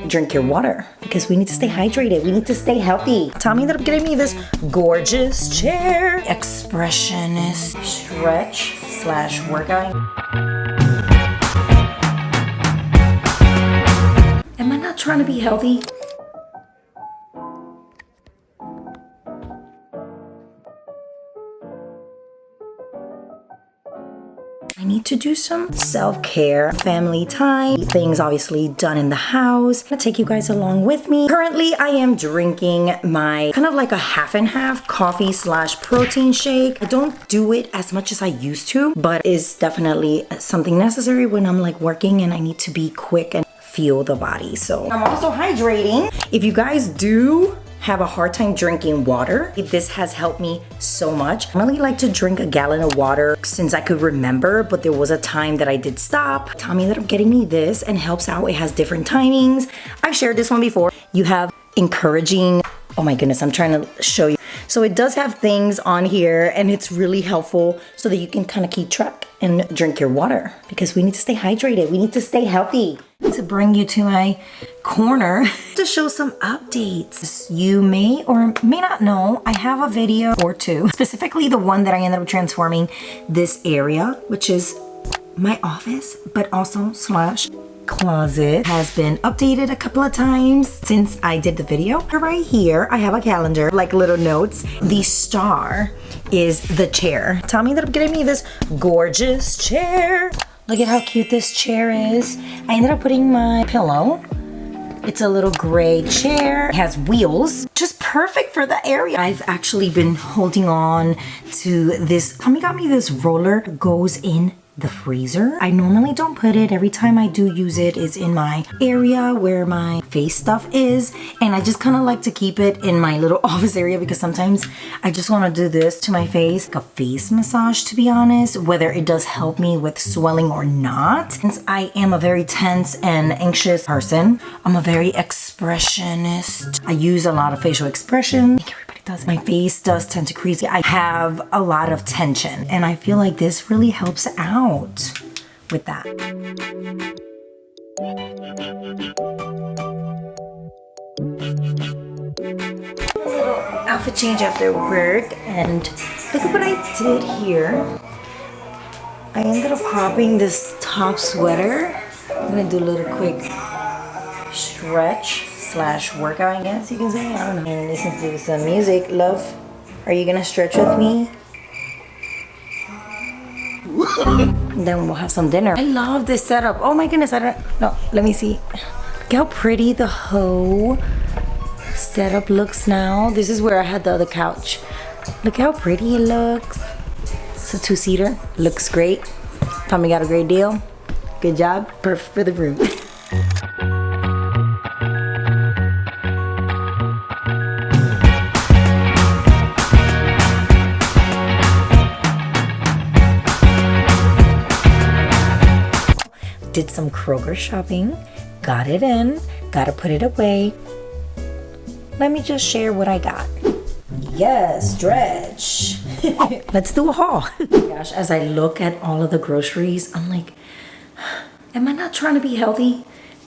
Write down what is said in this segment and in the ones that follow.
Drink your water because we need to stay hydrated. We need to stay healthy. Tommy ended up getting me this gorgeous chair. Expressionist stretch slash workout. Am I not trying to be healthy? I need to do some self-care, family time, things obviously done in the house. I'm gonna take you guys along with me. Currently, I am drinking my kind of like a half and half coffee slash protein shake. I don't do it as much as I used to, but it's definitely something necessary when I'm like working and I need to be quick and fuel the body. So I'm also hydrating. If you guys do have a hard time drinking water, this has helped me so much. I really like to drink a gallon of water since I could remember, but there was a time that I did stop. Tommy ended up getting me this and helps out. It has different timings. I've shared this one before. You have encouraging, oh my goodness, I'm trying to show you. So it does have things on here and it's really helpful so that you can kind of keep track and drink your water because we need to stay hydrated. We need to stay healthy. To bring you to my corner to show some updates. You may or may not know, I have a video or two, specifically the one that I ended up transforming this area, which is my office, but also slash closet, has been updated a couple of times since I did the video. Right here, I have a calendar, like little notes. The star is the chair. Tommy ended up getting me this gorgeous chair. Look at how cute this chair is. I ended up putting my pillow. It's a little gray chair. It has wheels. Just perfect for the area. I've actually been holding on to this. Tommy got me this roller. Goes in the freezer. I normally don't put it. Every time I do use it is in my area where my face stuff is. And I just kind of like to keep it in my little office area because sometimes I just want to do this to my face. Like a face massage, to be honest, whether it does help me with swelling or not. Since I am a very tense and anxious person, I'm a very expressionist. I use a lot of facial expression. My face does tend to crease. I have a lot of tension and I feel like this really helps out with that. A little outfit change after work and look at what I did here. I ended up cropping this top sweater. I'm gonna do a little quick stretch slash workout, I guess you can say. I don't know. And listen to some music. Love, are you gonna stretch with me? Then we'll have some dinner. I love this setup. Oh my goodness, I don't know. Let me see. Look how pretty the whole setup looks now. This is where I had the other couch. Look how pretty it looks. It's a two-seater. Looks great. Tommy got a great deal. Good job. Perfect for the room. Did some Kroger shopping, got it in, gotta put it away. Let me just share what I got. Yes, stretch. Let's do a haul. Gosh, as I look at all of the groceries, I'm like, am I not trying to be healthy?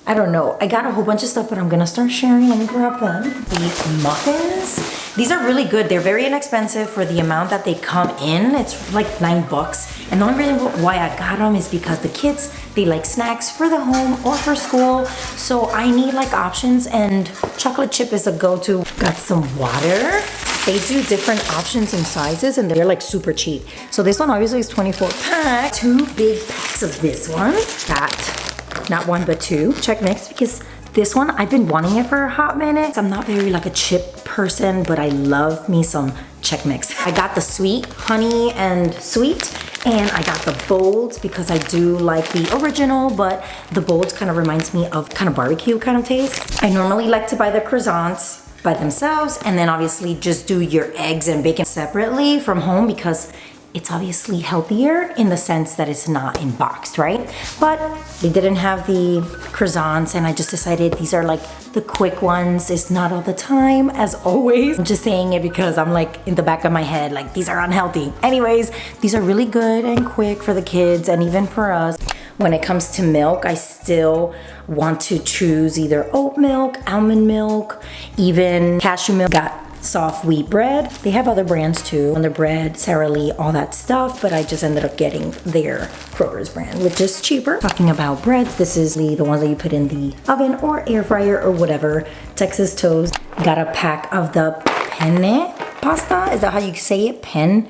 I don't know. I got a whole bunch of stuff, but I'm gonna start sharing. Let me grab them. The muffins. These are really good. They're very inexpensive for the amount that they come in. It's like $9. And the only reason why I got them is because the kids, they like snacks for the home or for school. So I need like options and chocolate chip is a go-to. Got some water. They do different options and sizes and they're like super cheap. So this one obviously is 24 pack. 2 big packs of this one. Got not 1 but 2 Check Mix because this one I've been wanting it for a hot minute. I'm not very like a chip person, but I love me some Check Mix. I got the sweet, honey and sweet, and I got the bold because I do like the original, but the bold kind of reminds me of kind of barbecue kind of taste. I normally like to buy the croissants by themselves and then obviously just do your eggs and bacon separately from home because it's obviously healthier in the sense that it's not in boxed, right? But they didn't have the croissants and I just decided these are like the quick ones. It's not all the time, as always. I'm just saying it because I'm like in the back of my head, like these are unhealthy. Anyways, these are really good and quick for the kids and even for us. When it comes to milk, I still want to choose either oat milk, almond milk, even cashew milk. Got soft wheat bread. They have other brands too, Wonder Bread, Sara Lee, all that stuff, but I just ended up getting their Kroger's brand, which is cheaper. Talking about breads, this is the ones that you put in the oven or air fryer or whatever. Texas Toast. Got a pack of the penne pasta. Is that how you say it? Pen?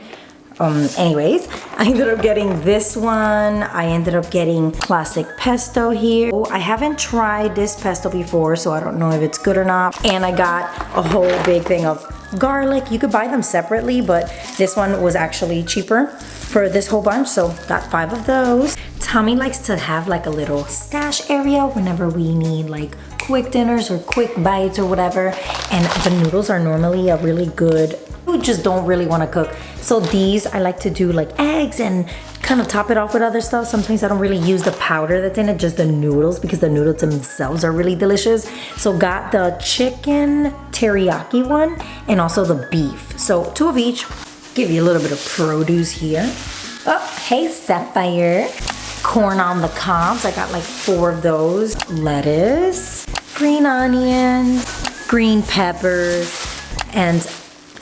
Anyways, I ended up getting this one. I ended up getting classic pesto here. I haven't tried this pesto before, so I don't know if it's good or not. And I got a whole big thing of garlic. You could buy them separately, but this one was actually cheaper for this whole bunch, so got 5 of those. Tommy likes to have like a little stash area whenever we need like quick dinners or quick bites or whatever. And the noodles are normally a really good, you just don't really want to cook. So these I like to do like eggs and kind of top it off with other stuff. Sometimes I don't really use the powder that's in it, just the noodles, because the noodles themselves are really delicious. So got the chicken teriyaki one and also the beef. So 2 of each. Give you a little bit of produce here. Oh, hey Sapphire. Corn on the cobs. I got like 4 of those. Lettuce, green onions, green peppers, and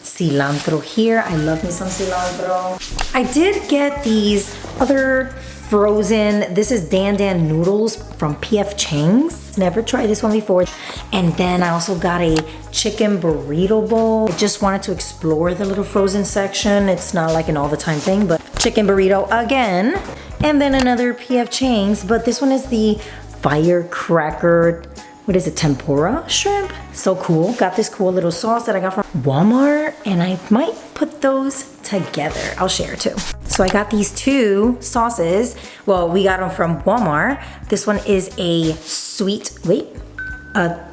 cilantro here. I love me some cilantro. I did get these other frozen, this is Dan Dan noodles from P.F. Chang's. Never tried this one before. And then I also got a chicken burrito bowl. I just wanted to explore the little frozen section. It's not like an all the time thing, but chicken burrito again. And then another P.F. Chang's, but this one is the firecracker, what is it, tempura shrimp? So cool. Got this cool little sauce that I got from Walmart, and I might put those together. I'll share too. So I got these 2 sauces. Well, we got them from Walmart. This one is a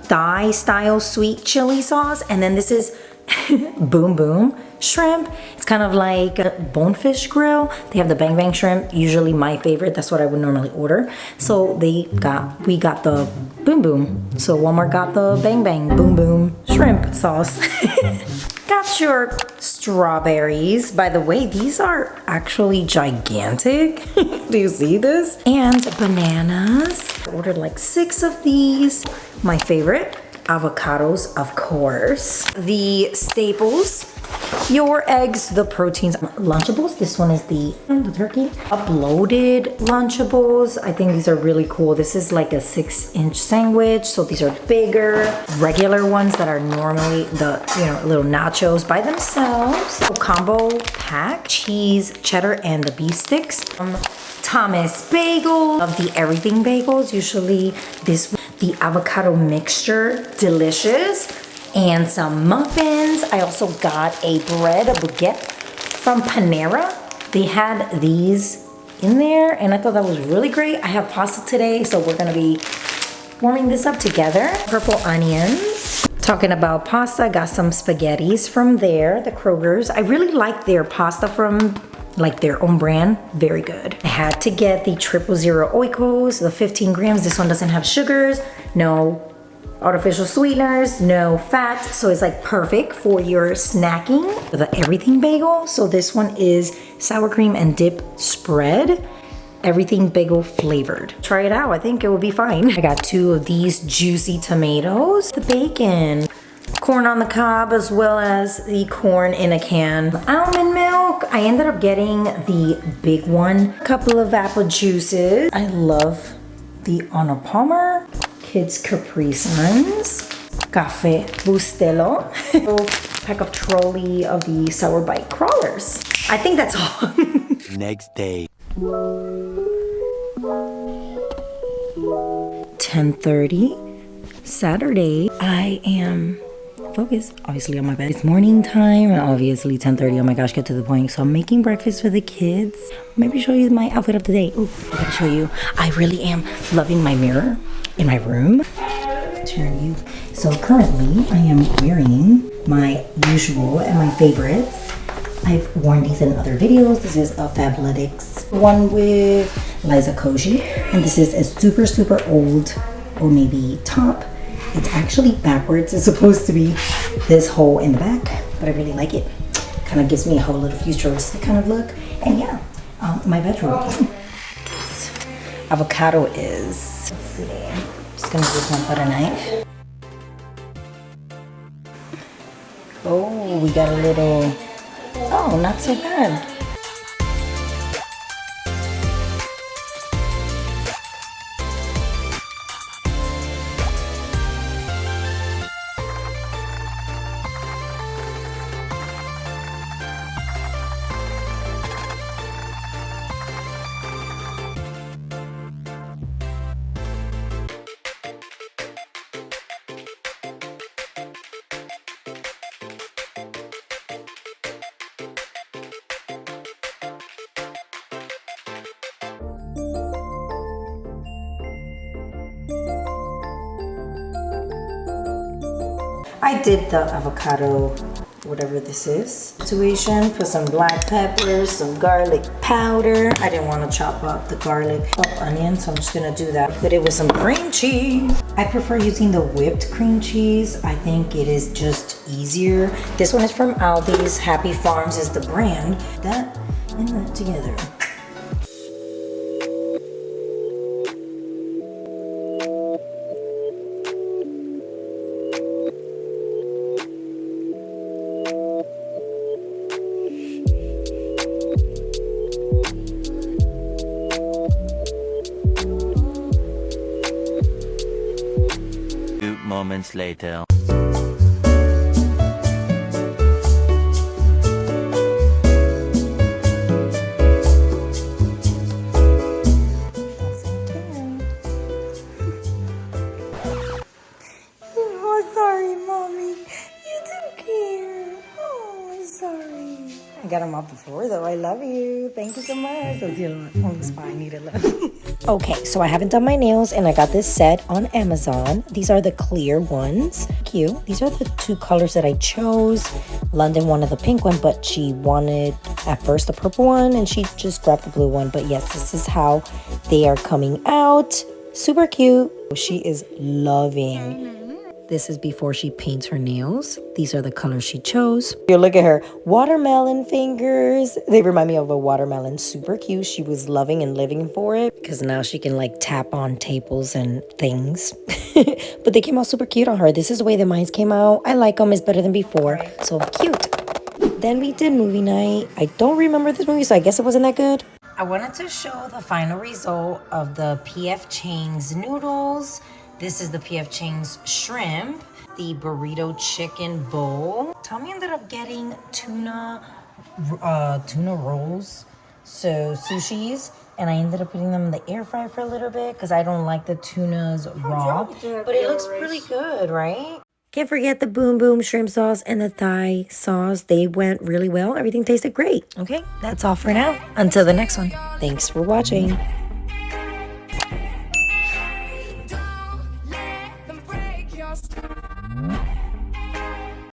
Thai style sweet chili sauce, and then this is Boom Boom shrimp. It's kind of like a bonefish grill. They have the bang bang shrimp, usually my favorite. That's what I would normally order. So we got the Boom Boom. So Walmart got the bang bang boom boom shrimp sauce. Got your strawberries. By the way, these are actually gigantic. Do you see this? And bananas. I ordered like 6 of these. My favorite. Avocados, of course. The staples, your eggs, the proteins. Lunchables, this one is the turkey. Uploaded Lunchables. I think these are really cool. This is like a 6-inch sandwich, so these are bigger. Regular ones that are normally the, little nachos by themselves. So combo pack, cheese, cheddar, and the beef sticks. Thomas Bagel, of the everything bagels. Usually the avocado mixture, delicious. And some muffins. I also got a baguette from Panera. They had these in there and I thought that was really great. I have pasta today, so we're gonna be warming this up together. Purple onions. Talking about pasta, got some spaghettis from there, the Kroger's. I really like their pasta from like their own brand, very good. I had to get the 000 Oikos, the 15 grams. This one doesn't have sugars, no artificial sweeteners, no fat, so it's like perfect for your snacking. The everything bagel, so this one is sour cream and dip spread, everything bagel flavored. Try it out, I think it will be fine. I got 2 of these juicy tomatoes, the bacon, corn on the cob, as well as the corn in a can. Almond milk, I ended up getting the big one. A couple of apple juices. I love the Arnold Palmer. Kids Capri Suns. Cafe Bustelo. Pack of trolley of the Sour Bite crawlers. I think that's all. Next day. 10:30 Saturday. I am focused obviously on my bed. It's morning time, obviously 10:30. Oh my gosh, get to the point. So I'm making breakfast for the kids. Maybe show you my outfit of the day. Ooh, I gotta show you. I really am loving my mirror in my room. Turn you. So currently I am wearing my usual and my favorites. I've worn these in other videos. This is a Fabletics one with Liza Koshy, and this is a super old Old Navy top. It's actually backwards. It's supposed to be this hole in the back, but I really like it. Kind of gives me a whole little futuristic kind of look. And yeah, my bedroom. avocado is. Let's see. Just gonna use my butter knife. Oh, we got a little, oh, not so bad. I did the avocado, whatever this is, situation. Put some black pepper, some garlic powder. I didn't want to chop up the garlic or onion, so I'm just gonna do that. Put it with some cream cheese. I prefer using the whipped cream cheese. I think it is just easier. This one is from Aldi's. Happy Farms is the brand. That and that together. Moments later. Oh, sorry, Mommy. You don't care. Oh, sorry. I got them off the floor, though. I love you. Thank you so much. That's the only spot I needed left. Okay, so I haven't done my nails, and I got this set on Amazon. These are the clear ones. Cute. These are the two colors that I chose. London wanted the pink one, but she wanted, at first, the purple one, and she just grabbed the blue one. But yes, this is how they are coming out. Super cute. She is loving. This is before she paints her nails. These are the colors she chose. You look at her watermelon fingers. They remind me of a watermelon. Super cute. She was loving and living for it because now she can like tap on tables and things. But they came out super cute on her. This is the way the mine came out. I like them. It's better than before. So cute. Then we did movie night. I don't remember this movie, so I guess it wasn't that good. I wanted to show the final result of the P.F. Chang's noodles. This is the P.F. Chang's shrimp, the burrito chicken bowl. Tommy ended up getting tuna rolls, so sushis, and I ended up putting them in the air fryer for a little bit because I don't like the tunas raw, but it looks really good, right? Can't forget the boom boom shrimp sauce and the Thai sauce. They went really well. Everything tasted great. Okay, that's all for now. Until the next one. Thanks for watching.